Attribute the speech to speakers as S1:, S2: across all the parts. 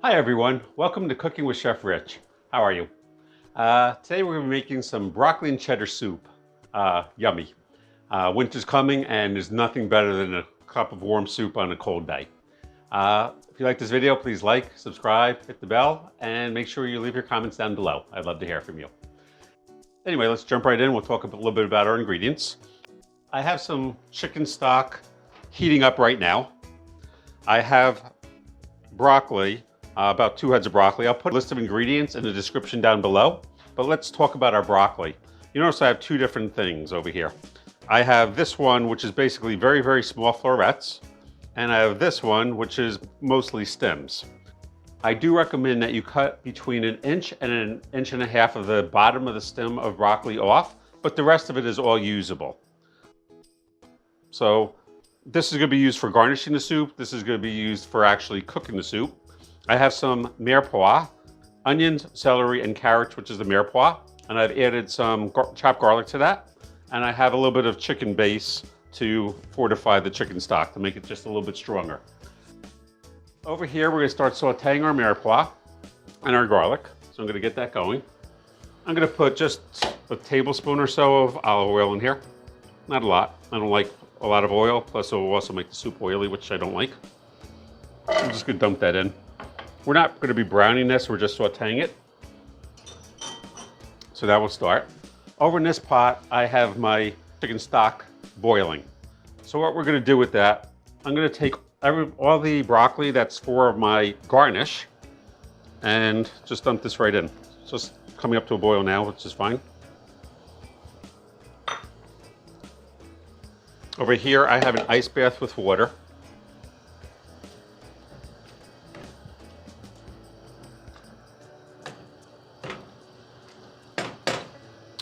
S1: Hi everyone, welcome to Cooking with Chef Rich. How are you? Today we're going to be making some broccoli and cheddar soup. Yummy. Winter's coming and there's nothing better than a cup of warm soup on a cold day. If you like this video, please like, subscribe, hit the bell, and make sure you leave your comments down below. I'd love to hear from you. Anyway, let's jump right in. We'll talk a little bit about our ingredients. I have some chicken stock heating up right now. I have broccoli. About 2 heads of broccoli. I'll put a list of ingredients in the description down below, but let's talk about our broccoli. You notice I have two different things over here. I have this one, which is basically very, very small florets, and I have this one, which is mostly stems. I do recommend that you cut between 1 inch and 1.5 inches of the bottom of the stem of broccoli off, but the rest of it is all usable. So this is going to be used for garnishing the soup. This is going to be used for actually cooking the soup. I have some mirepoix, onions, celery, and carrots, which is the mirepoix, and I've added some chopped garlic to that, and I have a little bit of chicken base to fortify the chicken stock to make it just a little bit stronger. Over here, we're going to start sauteing our mirepoix and our garlic, so I'm going to get that going. I'm going to put just a tablespoon or so of olive oil in here, not a lot. I don't like a lot of oil, plus it will also make the soup oily, which I don't like. I'm just going to dump that in. We're not going to be browning this, we're just sauteing it. So that will start. Over in this pot, I have my chicken stock boiling. So what we're going to do with that, I'm going to take all the broccoli that's for my garnish and just dump this right in. It's just coming up to a boil now, which is fine. Over here, I have an ice bath with water.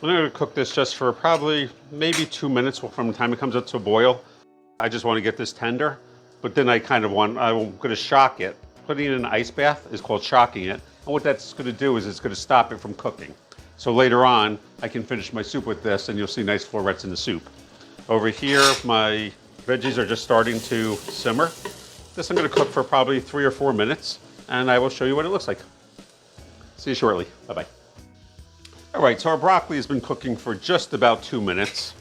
S1: I'm going to cook this just for probably maybe 2 minutes from the time it comes up to a boil. I just want to get this tender, but then I'm going to shock it. Putting it in an ice bath is called shocking it. And what that's going to do is it's going to stop it from cooking. So later on, I can finish my soup with this and you'll see nice florets in the soup. Over here, my veggies are just starting to simmer. This I'm going to cook for probably 3 or 4 minutes and I will show you what it looks like. See you shortly. Bye-bye. All right, so our broccoli has been cooking for just about 2 minutes.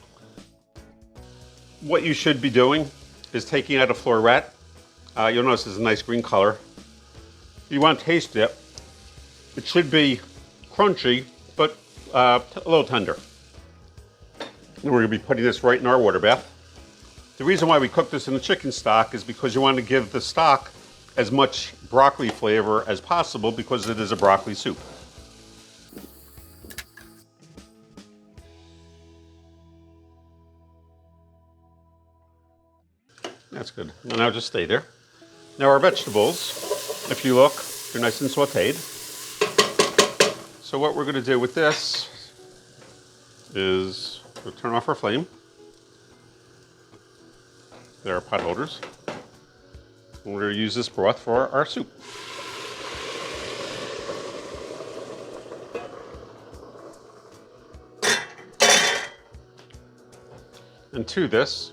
S1: What you should be doing is taking out a floret. You'll notice it's a nice green color. You want to taste it. It should be crunchy, but a little tender. And we're going to be putting this right in our water bath. The reason why we cook this in the chicken stock is because you want to give the stock as much broccoli flavor as possible because it is a broccoli soup. That's good. And now just stay there. Now our vegetables, if you look, they're nice and sauteed. So what we're going to do with this is we'll turn off our flame. There are pot holders. And we're going to use this broth for our soup. And to this,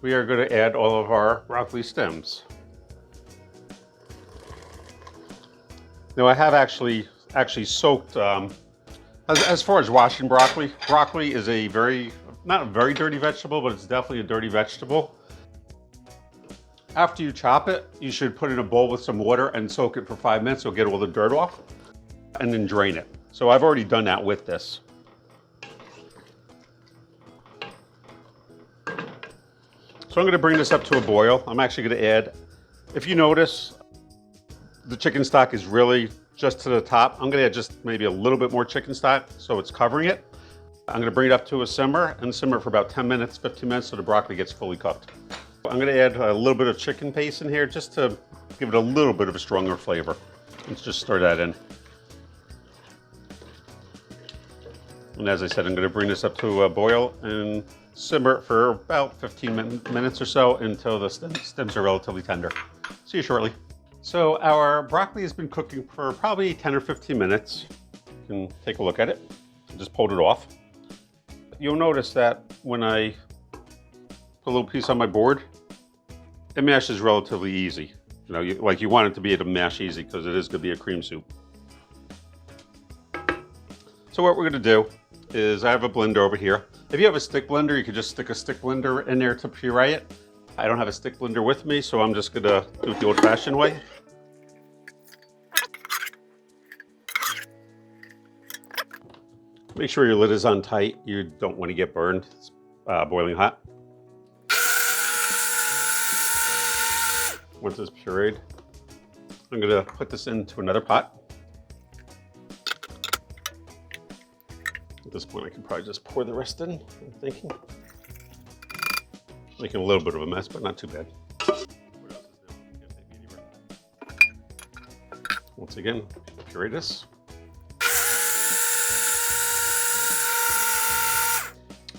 S1: we are going to add all of our broccoli stems. Now I have actually soaked, as far as washing broccoli, broccoli is not a very dirty vegetable, but it's definitely a dirty vegetable. After you chop it, you should put it in a bowl with some water and soak it for 5 minutes so get all the dirt off, and then drain it. So I've already done that with this. So I'm going to bring this up to a boil. I'm actually going to add, if you notice, the chicken stock is really just to the top. I'm going to add just maybe a little bit more chicken stock so it's covering it. I'm going to bring it up to a simmer and simmer for about 10 minutes, 15 minutes so the broccoli gets fully cooked. I'm going to add a little bit of chicken paste in here just to give it a little bit of a stronger flavor. Let's just stir that in. And as I said, I'm going to bring this up to a boil and simmer for about 15 minutes or so until the stems are relatively tender. See you shortly. So our broccoli has been cooking for probably 10 or 15 minutes. You can take a look at it. I just pulled it off. You'll notice that when I put a little piece on my board, it mashes relatively easy. You know, you want it to be able to mash easy because it is going to be a cream soup. So what we're going to do is I have a blender over here. If you have a stick blender, you could just stick a stick blender in there to puree it. I don't have a stick blender with me, so I'm just going to do it the old-fashioned way. Make sure your lid is on tight. You don't want to get burned. It's boiling hot. Once it's pureed, I'm going to put this into another pot. At this point, I can probably just pour the rest in, I'm thinking. Making a little bit of a mess, but not too bad. Once again, puree this.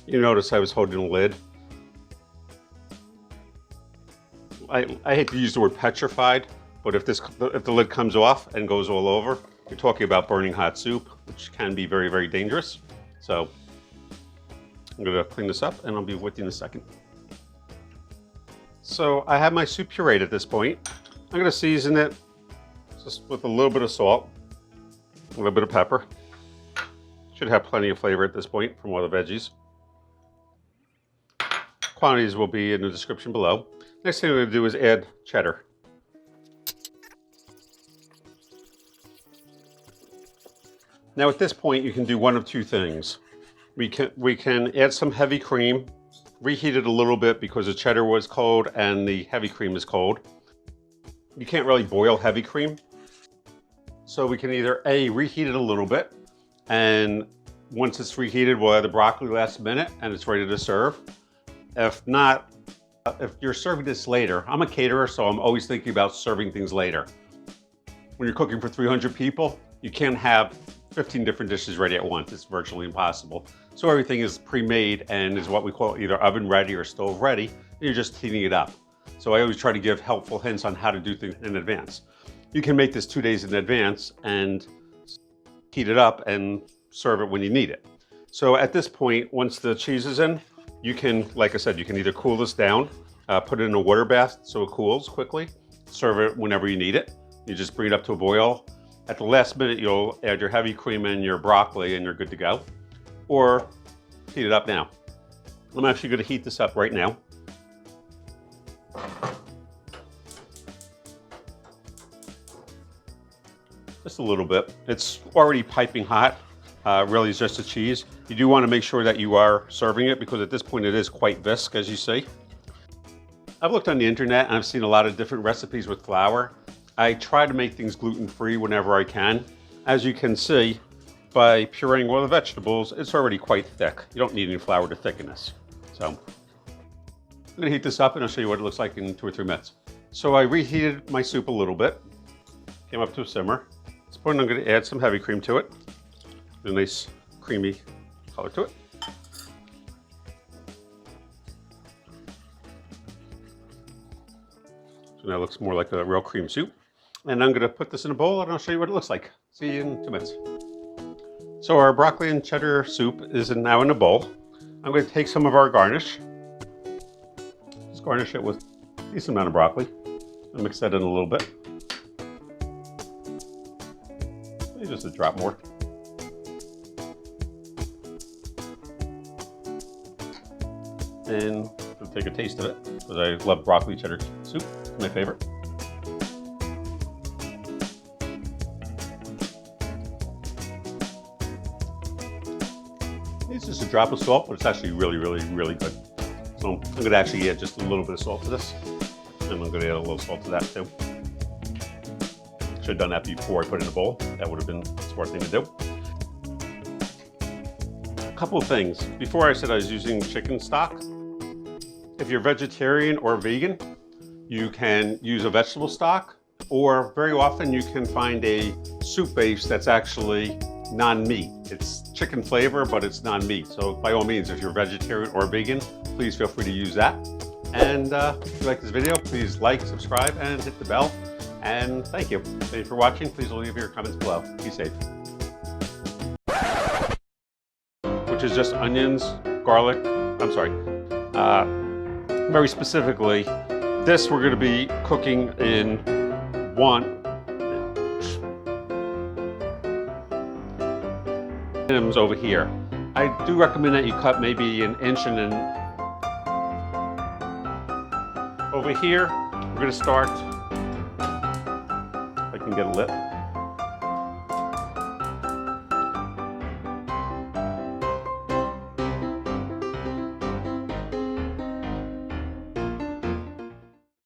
S1: You notice I was holding the lid. I hate to use the word petrified, but if the lid comes off and goes all over, you're talking about burning hot soup, which can be very, very dangerous. So I'm going to clean this up and I'll be with you in a second. So I have my soup pureed at this point. I'm going to season it just with a little bit of salt, a little bit of pepper. Should have plenty of flavor at this point from all the veggies. Quantities will be in the description below. Next thing I'm going to do is add cheddar. Now at this point you can do one of two things. We can add some heavy cream, reheat it a little bit because the cheddar was cold and the heavy cream is cold. You can't really boil heavy cream. So we can either A, reheat it a little bit, and once it's reheated we'll add the broccoli last minute and it's ready to serve. If not, if you're serving this later, I'm a caterer, so I'm always thinking about serving things later. When you're cooking for 300 people, you can't have 15 different dishes ready at once. It's virtually impossible. So everything is pre-made and is what we call either oven ready or stove ready. And you're just heating it up. So I always try to give helpful hints on how to do things in advance. You can make this 2 days in advance and heat it up and serve it when you need it. So at this point, once the cheese is in, you can, like I said, you can either cool this down, put it in a water bath so it cools quickly, serve it whenever you need it. You just bring it up to a boil. At the last minute, you'll add your heavy cream and your broccoli and you're good to go. Or heat it up now. I'm actually going to heat this up right now. Just a little bit. It's already piping hot. Really is just the cheese. You do want to make sure that you are serving it because at this point it is quite viscous, as you see. I've looked on the internet and I've seen a lot of different recipes with flour. I try to make things gluten-free whenever I can. As you can see, by pureeing all the vegetables, it's already quite thick. You don't need any flour to thicken this. So I'm going to heat this up and I'll show you what it looks like in 2 or 3 minutes. So I reheated my soup a little bit, came up to a simmer. At this point I'm going to add some heavy cream to it. A nice creamy color to it. So now it looks more like a real cream soup. And I'm going to put this in a bowl and I'll show you what it looks like. See you in 2 minutes. So our broccoli and cheddar soup is now in a bowl. I'm going to take some of our garnish. Just garnish it with a decent amount of broccoli. I'll mix that in a little bit. Maybe just a drop more. And we'll take a taste of it because I love broccoli cheddar soup. It's my favorite. It's just a drop of salt, but it's actually really, really, really good. So I'm going to actually add just a little bit of salt to this. And I'm going to add a little salt to that too. Should have done that before I put it in a bowl. That would have been a smart thing to do. A couple of things. Before I said I was using chicken stock. If you're vegetarian or vegan, you can use a vegetable stock, or very often you can find a soup base that's actually non-meat. It's chicken flavor, but it's non-meat. So by all means, if you're vegetarian or vegan, please feel free to use that. And if you like this video, please like, subscribe, and hit the bell. And thank you. Thank you for watching. Please leave your comments below. Be safe. Which is just onions, garlic, very specifically, This we're going to be cooking in items over here. I do recommend that you cut maybe an inch and then over here we're going to start, if I can get a lip.